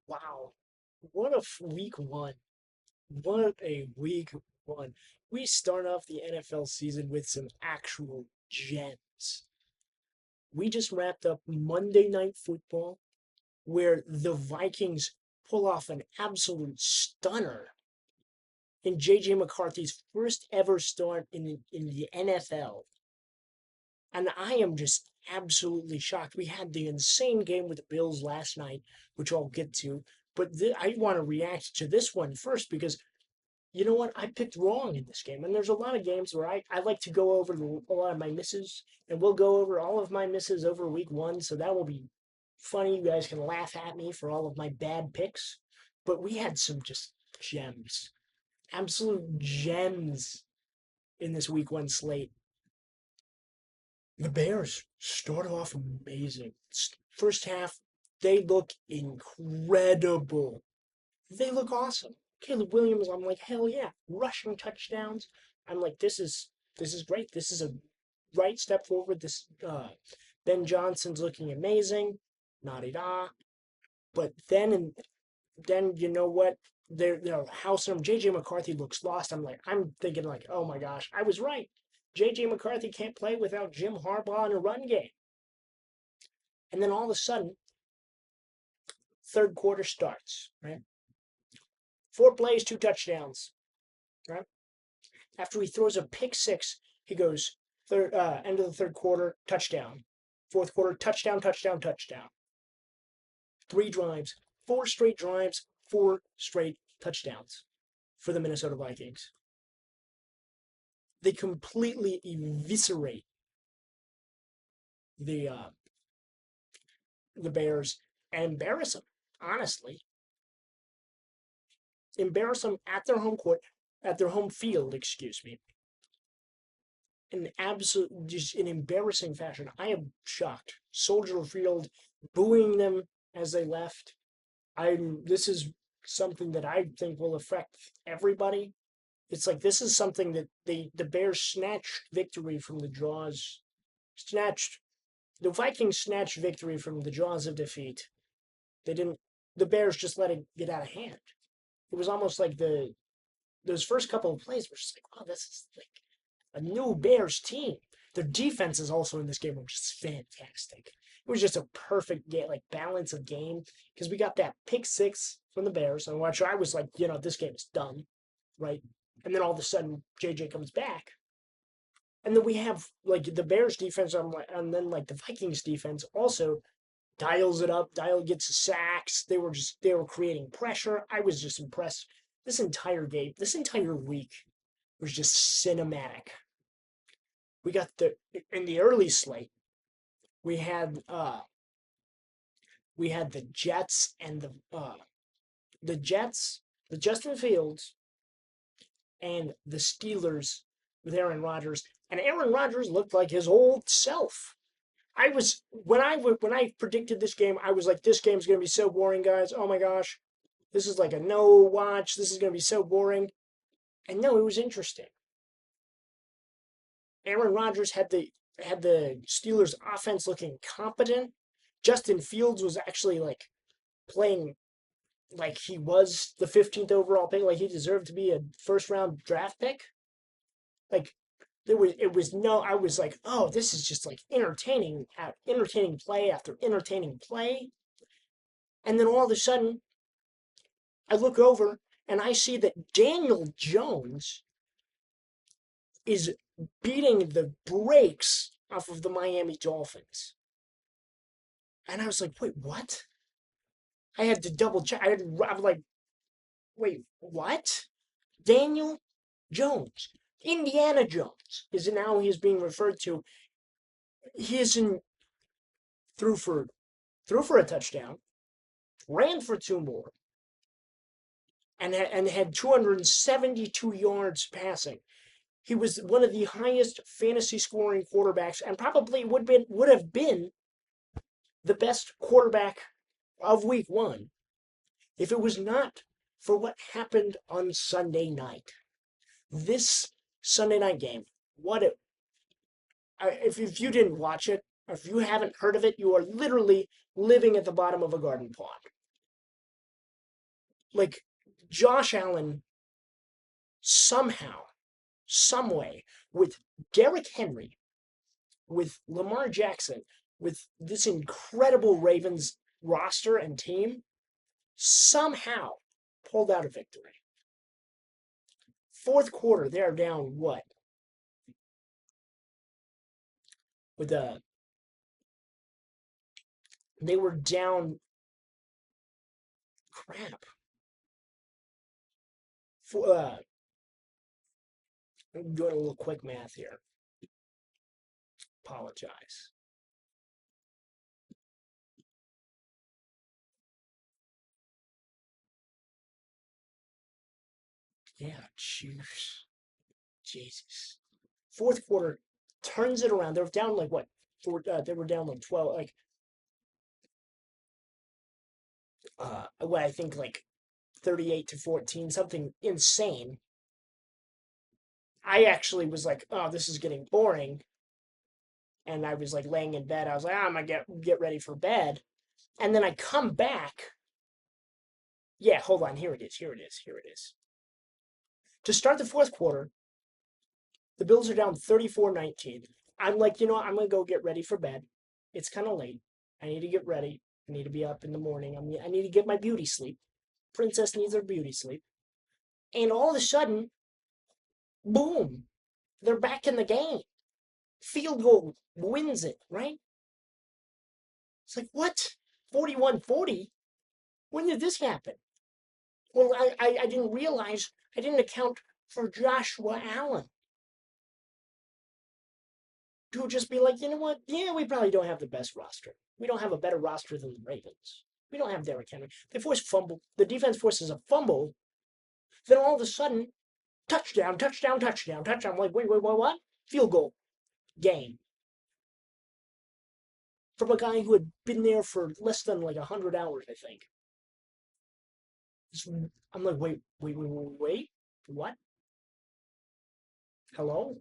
Wow. What a week one. What a week one. We start off the NFL season with some actual gems. We just wrapped up Monday Night Football, where the Vikings pull off an absolute stunner in J.J. McCarthy's first ever start in the NFL. And I am just absolutely shocked. We had the insane game with the Bills last night, which I'll get to. But I want to react to this one first because you know what? I picked wrong in this game. And there's a lot of games where I like to go over a lot of my misses, and we'll go over all of my misses over week one. So that will be funny. You guys can laugh at me for all of my bad picks. But we had some just gems, absolute gems in this week one slate. The Bears started off amazing. First half, they look incredible. They look awesome. Caleb Williams, I'm like, hell yeah, rushing touchdowns. I'm like, this is great. This is a right step forward. This Ben Johnson's looking amazing. Naughty da. But then you know what? They're housing him. JJ McCarthy looks lost. I'm thinking like, oh my gosh, I was right. JJ McCarthy can't play without Jim Harbaugh in a run game. And then all of a sudden, third quarter starts, right? 4 plays, 2 touchdowns, right? After he throws a pick six, he goes end of the third quarter, touchdown. Fourth quarter, touchdown, touchdown, touchdown. 3 drives, 4 straight drives, 4 straight touchdowns for the Minnesota Vikings. They completely eviscerate the uh, the Bears and embarrass them. Honestly, embarrass them at their home court, at their home field. Excuse me. In absolute, just in embarrassing fashion. I am shocked. Soldier Field booing them as they left. This is something that I think will affect everybody. It's like this is something that the Bears snatched victory from the jaws, snatched the Vikings snatched victory from the jaws of defeat. They didn't. The Bears just let it get out of hand. It was almost like those first couple of plays were just like, oh, this is like a new Bears team. Their defenses also in this game were just fantastic. It was just a perfect game, like balance of game because we got that pick six from the Bears. And I was like, this game is done, right? And then all of a sudden, JJ comes back, and then we have like the Bears defense, and then like the Vikings defense also dials it up. Dial gets sacks. They were creating pressure. I was just impressed. This entire game, this entire week was just cinematic. We got the in the early slate. We had uh we had the Jets and the Jets, the Justin Fields, and the Steelers with Aaron Rodgers. And Aaron Rodgers looked like his old self. I was when I predicted this game, I was like, this game's gonna be so boring, guys. Oh my gosh, this is like a no watch. This is gonna be so boring. And no, it was interesting. Aaron Rodgers had the Steelers offense looking competent. Justin Fields was actually like playing like he was the 15th overall pick, like he deserved to be a first round draft pick. Like it was no, I was like, oh, this is just like entertaining play after entertaining play. And then all of a sudden, I look over and I see that Daniel Jones is beating the brakes off of the Miami Dolphins. And I was like, wait, what? I had to double check. I'm like, wait, what? Daniel Jones. Indiana Jones is now he's being referred to. He is in threw for threw for a touchdown, ran for 2 more, and had 272 yards passing. He was one of the highest fantasy scoring quarterbacks, and probably would have been the best quarterback of week one if it was not for what happened on Sunday night. This Sunday night game, if you didn't watch it, If you haven't heard of it, you are literally living at the bottom of a garden pond. Like, Josh Allen somehow, some way, with Derrick Henry, with Lamar Jackson, with this incredible Ravens roster and team, somehow pulled out a victory. Fourth quarter, they're down what? With a They were down crap. For I'm doing a little quick math here. Apologize. Yeah, jeez. Jesus. Fourth quarter turns it around. They're down like what? They were down like 12, like what I think like 38-14, something insane. I actually was like, oh, this is getting boring. And I was like laying in bed. I was like, I'm gonna get ready for bed. And then I come back. Yeah, hold on. Here it is. Here it is. Here it is. To start the fourth quarter, the Bills are down 34-19. I'm like, I'm going to go get ready for bed. It's kind of late. I need to get ready. I need to be up in the morning. I need to get my beauty sleep. Princess needs her beauty sleep. And all of a sudden, boom, they're back in the game. Field goal wins it, right? It's like, what? 41-40? When did this happen? Well, I didn't realize, I didn't account for Joshua Allen to just be like, you know what? Yeah, we probably don't have the best roster. We don't have a better roster than the Ravens. We don't have Derrick Henry. They force fumble. The defense forces a fumble. Then all of a sudden, touchdown, touchdown, touchdown, touchdown. I'm like, wait, what? Field goal. Game. From a guy who had been there for less than like 100 hours, I think. I'm like, wait. What? Hello?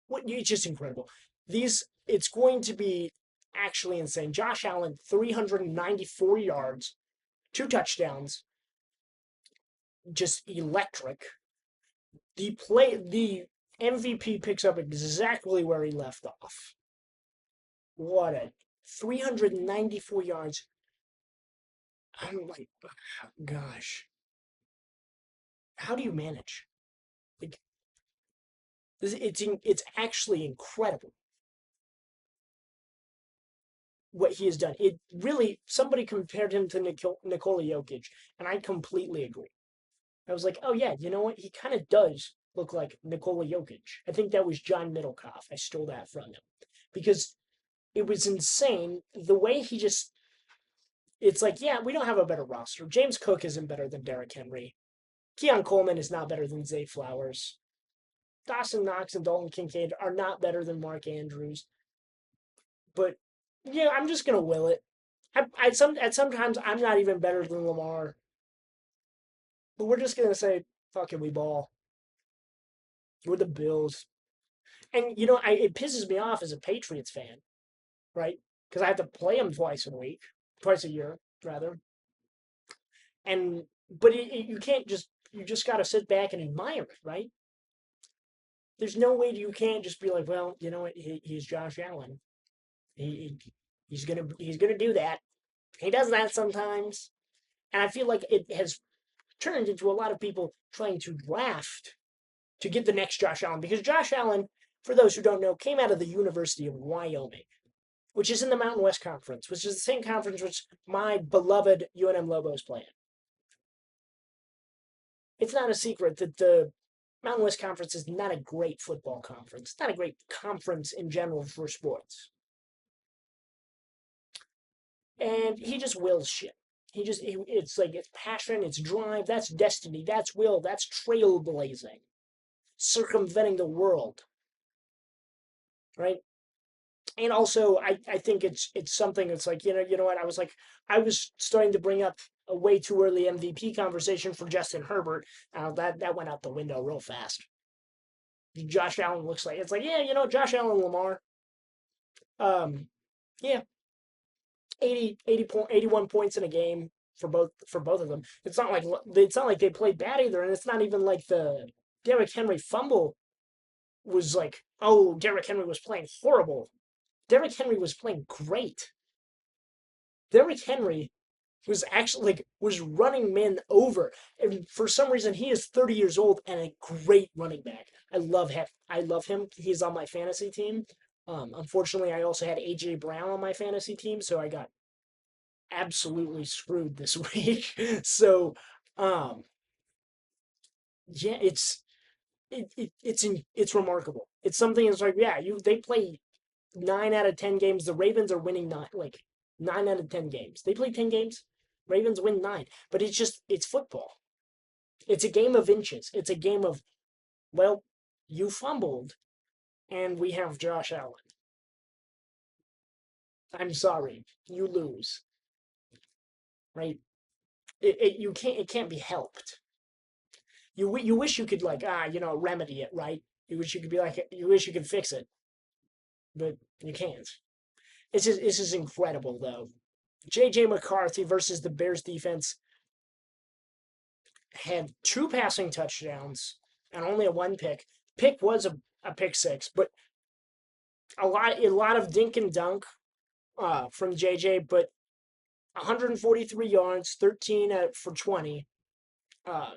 What? It's just incredible. It's going to be actually insane. Josh Allen, 394 yards, 2 touchdowns, just electric. The MVP picks up exactly where he left off. What a 394 yards. I'm like, gosh, how do you manage? Like, it's actually incredible what he has done. It really, somebody compared him to Nikola Jokic, and I completely agree. I was like, oh yeah, you know what? He kind of does look like Nikola Jokic. I think that was John Middlecoff. I stole that from him because it was insane the way he just. It's like, yeah, we don't have a better roster. James Cook isn't better than Derrick Henry. Keon Coleman is not better than Zay Flowers. Dawson Knox and Dalton Kincaid are not better than Mark Andrews. But yeah, I'm just gonna will it. Sometimes I'm not even better than Lamar. But we're just gonna say, fuck it, we ball. We're the Bills. And it pisses me off as a Patriots fan, right? Because I have to play them twice a year, rather. And but you can't you just got to sit back and admire it, right? There's no way you can't just be like, well, you know what? He's Josh Allen. He he's gonna do that. He does that sometimes, and I feel like it has turned into a lot of people trying to draft to get the next Josh Allen because Josh Allen, for those who don't know, came out of the University of Wyoming, which is in the Mountain West Conference, which is the same conference which my beloved UNM Lobos play in. It's not a secret that the Mountain West Conference is not a great football conference. It's not a great conference in general for sports. And he just wills shit. It's like, it's passion, it's drive, that's destiny, that's will, that's trailblazing, circumventing the world, right? And also, I think it's something that's like, you know what, I was starting to bring up a way too early MVP conversation for Justin Herbert. That went out the window real fast. Josh Allen looks like. It's like, yeah, Josh Allen, Lamar. Um, yeah, 81 points in a game for both of them. It's not like they played bad either, and it's not even like the Derrick Henry fumble was like, oh, Derrick Henry was playing horrible. Derrick Henry was playing great. Derrick Henry was actually like was running men over, and for some reason he is 30 years old and a great running back. I love him. I love him. He's on my fantasy team. Unfortunately, I also had AJ Brown on my fantasy team, so I got absolutely screwed this week. So, um, yeah, it's remarkable. It's something. It's like, yeah, they play 9 out of 10 games. The Ravens are winning 9 out of 10 games. They play 10 games. Ravens win 9, but it's football. It's a game of inches. It's a game of, well, you fumbled, and we have Josh Allen. I'm sorry, you lose. Right? It can't be helped. You wish you could like remedy it, right? You wish you could be like you wish you could fix it, but you can't. It's just incredible though. J.J. McCarthy versus the Bears defense had 2 passing touchdowns and only a 1 pick. Pick was a pick six, but a lot of dink and dunk from JJ, but 143 yards, 13 for 20. Uh,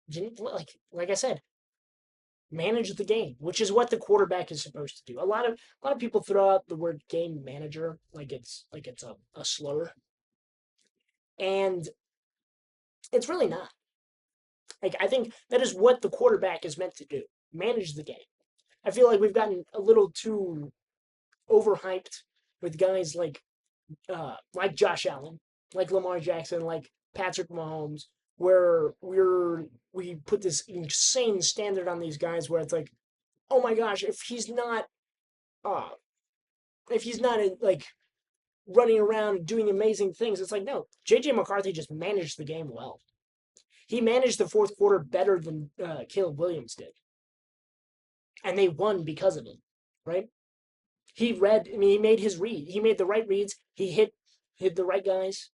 didn't like I said, manage the game, which is what the quarterback is supposed to do. A lot of people throw out the word game manager like it's a slur, and it's really not. Like I think that is what the quarterback is meant to do: manage the game. I feel like we've gotten a little too overhyped with guys like Josh Allen, like Lamar Jackson, like Patrick Mahomes, where we put this insane standard on these guys where it's like, oh my gosh, uh if he's not like running around doing amazing things, it's like no, JJ McCarthy just managed the game well. He managed the fourth quarter better than Caleb Williams did, and they won because of it, right? He made his read. He made the right reads. He hit the right guys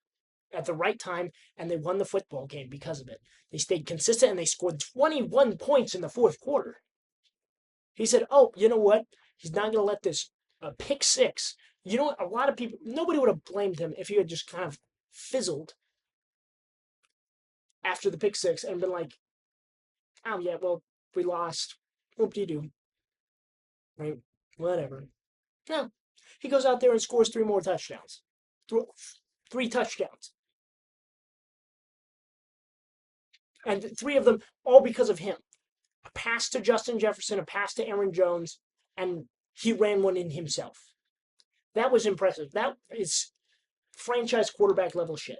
at the right time, and they won the football game because of it. They stayed consistent and they scored 21 points in the fourth quarter. He said, "Oh, you know what? He's not going to let this pick six." You know what? A lot of people, nobody would have blamed him if he had just kind of fizzled after the pick six and been like, "Oh yeah, well we lost. Whoop de doo, right? Whatever." No, he goes out there and scores 3 more touchdowns. Three touchdowns. And 3 of them all because of him. A pass to Justin Jefferson, a pass to Aaron Jones, and he ran one in himself. That was impressive. That is franchise quarterback level shit.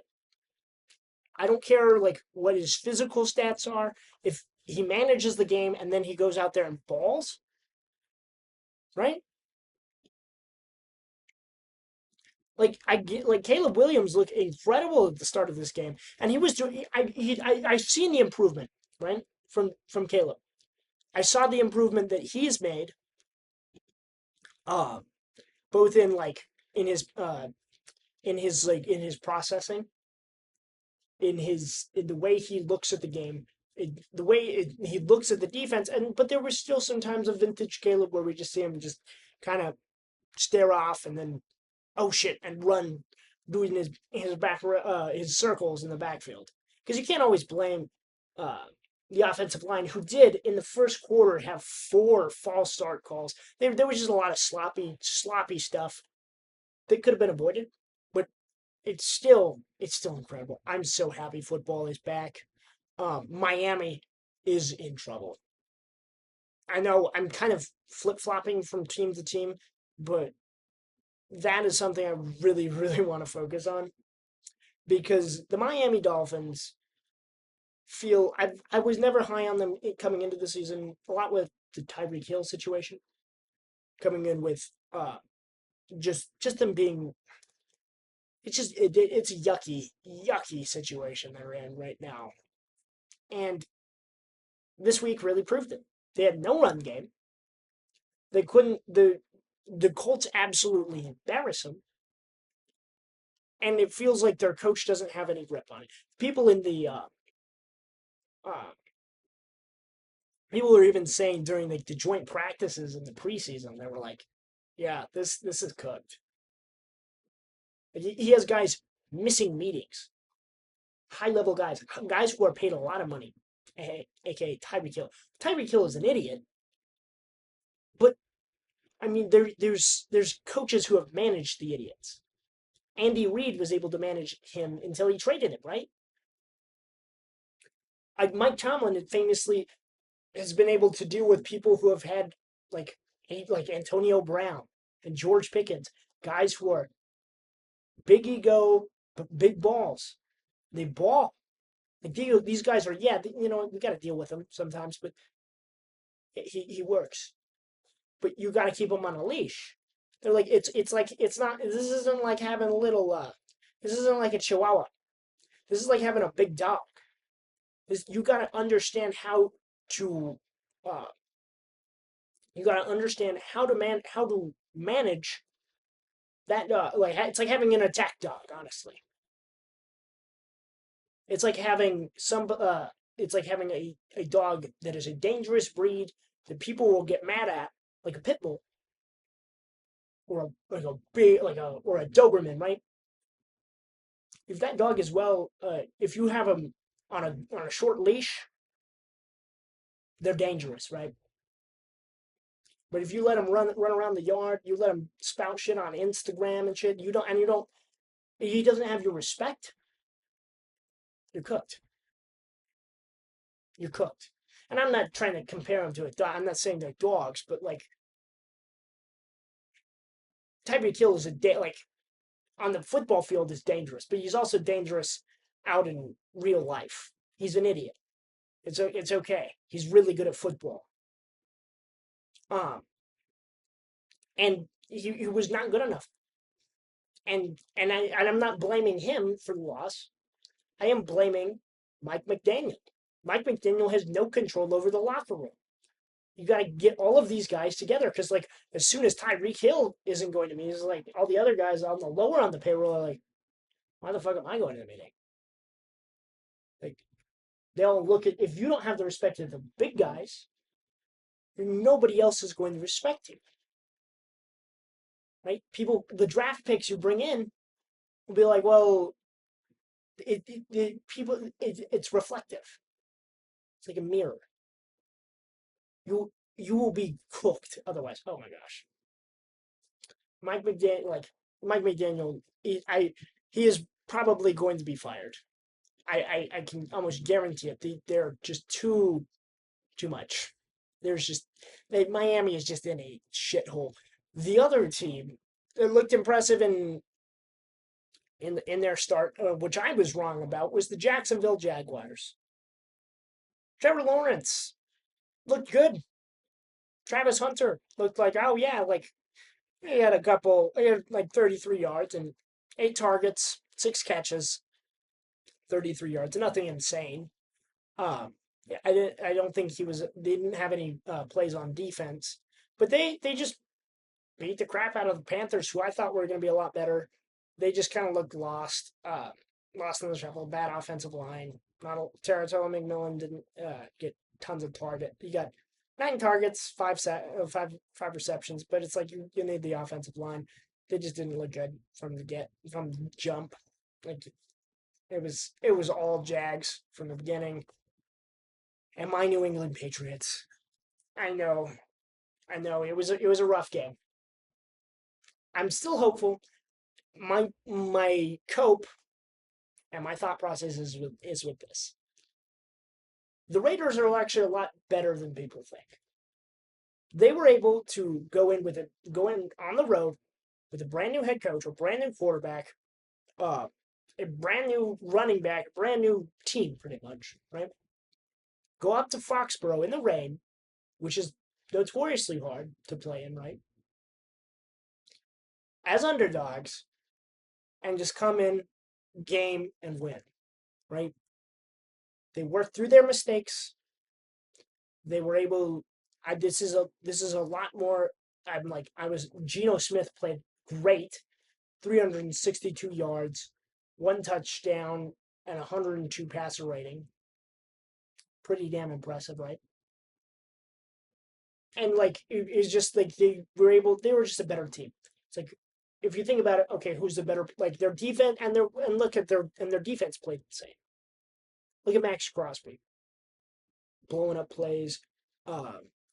I don't care like what his physical stats are. If he manages the game and then he goes out there and balls, right? Like Caleb Williams looked incredible at the start of this game, and he was doing. I've seen the improvement, right, from Caleb. I saw the improvement that he's made, uh, both in like in his uh in his processing, in the way he looks at the game, the way he looks at the defense, and but there was still some times of vintage Caleb where we just see him just kind of stare off and then oh shit and run doing his circles in the backfield because you can't always blame uh, the offensive line who did in the first quarter have 4 false start calls. There was just a lot of sloppy stuff that could have been avoided, but it's still incredible. I'm so happy football is back. Miami is in trouble. I know I'm kind of flip flopping from team to team, but that is something I really, really want to focus on because the Miami Dolphins I was never high on them coming into the season. A lot with the Tyreek Hill situation coming in with just them being it's a yucky situation they're in right now, and this week really proved it. They had no run game. They couldn't. The Colts absolutely embarrass them, and it feels like their coach doesn't have any grip on it. People in the uh, people were even saying during the joint practices in the preseason, they were like, "Yeah, this is cooked." He has guys missing meetings, high level guys, guys who are paid a lot of money, aka Tyreek Hill. Tyreek Hill is an idiot, but I mean, there's coaches who have managed the idiots. Andy Reid was able to manage him until he traded him, right? Mike Tomlin famously has been able to deal with people who have had like like Antonio Brown and George Pickens, guys who are big ego, but big balls. They ball. Like these guys are, yeah, we got to deal with them sometimes, but he works. But you got to keep him on a leash. They're like it's like it's not. This isn't like having a little. This isn't like a Chihuahua. This is like having a big dog. You got to understand how to. Uh, you got to understand how to manage that. Like it's like having an attack dog. Honestly, it's like having some. It's like having a dog that is a dangerous breed that people will get mad at, like a pit bull or like a big like a or a Doberman, right? If that dog is if you have them on a short leash, they're dangerous, right? But if you let them run around the yard, you let them spout shit on Instagram and shit, you don't, he doesn't have your respect. You're cooked. You're cooked. And I'm not trying to compare them to a dog. I'm not saying they're dogs, but like Tyreek Hill is like on the football field is dangerous, but he's also dangerous out in real life. He's an idiot. It's okay. He's really good at football. Um, and he was not good enough. And I'm not blaming him for the loss. I am blaming Mike McDaniel. Mike McDaniel has no control over the locker room. You got to get all of these guys together because, like, as soon as Tyreek Hill isn't going to meetings, it's like all the other guys on the lower on the payroll are like, "Why the fuck am I going to the meeting?" Like, they'll look at if you don't have the respect of the big guys, nobody else is going to respect you, right? People, the draft picks you bring in will be like, "Well, it's reflective. It's like a mirror. You will be cooked otherwise." Oh my gosh, Mike McDaniel, he is probably going to be fired. I can almost guarantee it. They're just too much. There's just Miami is just in a shithole. The other team, it looked impressive in their start, which I was wrong about, was the Jacksonville Jaguars. Trevor Lawrence looked good. Travis Hunter looked like, oh yeah, like he had like 33 yards and 8 targets, 6 catches, 33 yards, nothing insane. Um, I don't think they didn't have any plays on defense, but they just beat the crap out of the Panthers, who I thought were going to be a lot better. They just kind of looked lost, lost in the shuffle. Bad offensive line. Not a, Taratella McMillan didn't get tons of target. He got 9 targets, five receptions, but it's like you need the offensive line. They just didn't look good from the jump. Like it was all Jags from the beginning. And my New England Patriots. I know, I know. It was a rough game. I'm still hopeful. My cope and my thought process is with this. The Raiders are actually a lot better than people think. They were able to go in on the road with a brand new head coach, a brand new quarterback, uh, a brand new running back, a brand new team, pretty much, right? Go up to Foxborough in the rain, which is notoriously hard to play in, right? As underdogs, and just come in, game, and win, right? They worked through their mistakes. They were able This is a lot more. Geno Smith played great, 362 yards, one touchdown, and 102 passer rating. Pretty damn impressive, right? And it's just like they were just a better team. It's like if you think about it, okay, who's the better, like their defense and look at their defense played the same. Look at Max Crosby blowing up plays,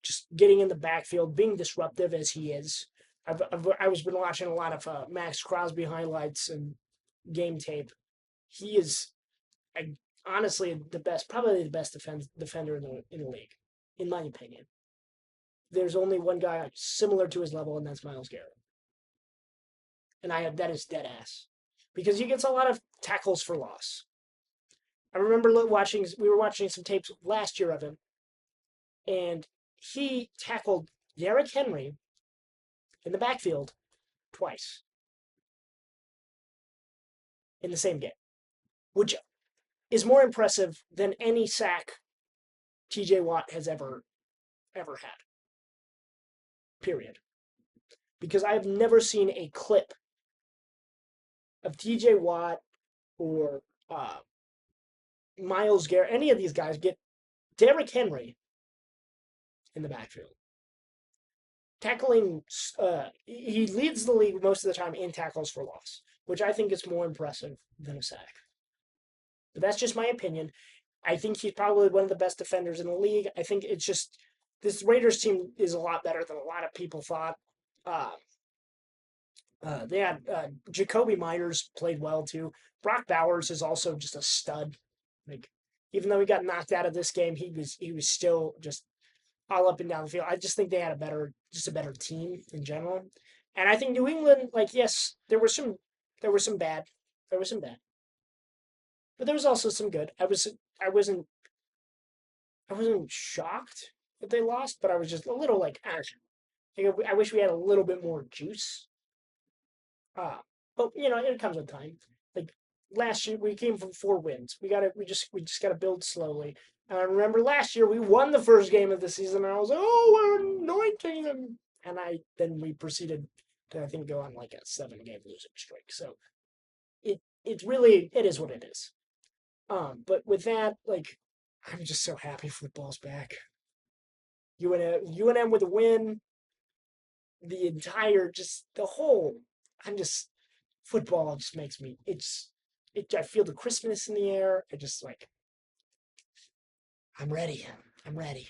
just getting in the backfield, being disruptive as he is. I was been watching a lot of Max Crosby highlights and game tape. He is I, honestly probably the best defender in the league, in my opinion. There's only one guy similar to his level, and that's Myles Garrett. And that is dead ass because he gets a lot of tackles for loss. I remember we were watching some tapes last year of him, and he tackled Derrick Henry in the backfield twice in the same game, which is more impressive than any sack TJ Watt has ever had. Period. Because I've never seen a clip of TJ Watt or Myles Garrett, any of these guys get Derrick Henry in the backfield. Tackling, he leads the league most of the time in tackles for loss, which I think is more impressive than a sack. But that's just my opinion. I think he's probably one of the best defenders in the league. I think it's just this Raiders team is a lot better than a lot of people thought. They had Jakobi Meyers played well too. Brock Bowers is also just a stud. Like even though he got knocked out of this game, he was still just all up and down the field. I just think they had a better team in general. And I think New England, like yes, there was some bad, but there was also some good. I wasn't I wasn't shocked that they lost, but I was just a little like, I wish we had a little bit more juice. Uh, but it comes with time. Like last year, we came from 4 wins. We just gotta build slowly. And I remember last year we won the first game of the season, and I was like, oh, we're anointing them. And then we proceeded to I think go on like a 7 game losing streak. So it is what it is. But with that, like, I'm just so happy football's back. UNM with a win. The entire, just the whole. I'm just football just makes me. I feel the Christmas in the air. I just like. I'm ready. I'm ready.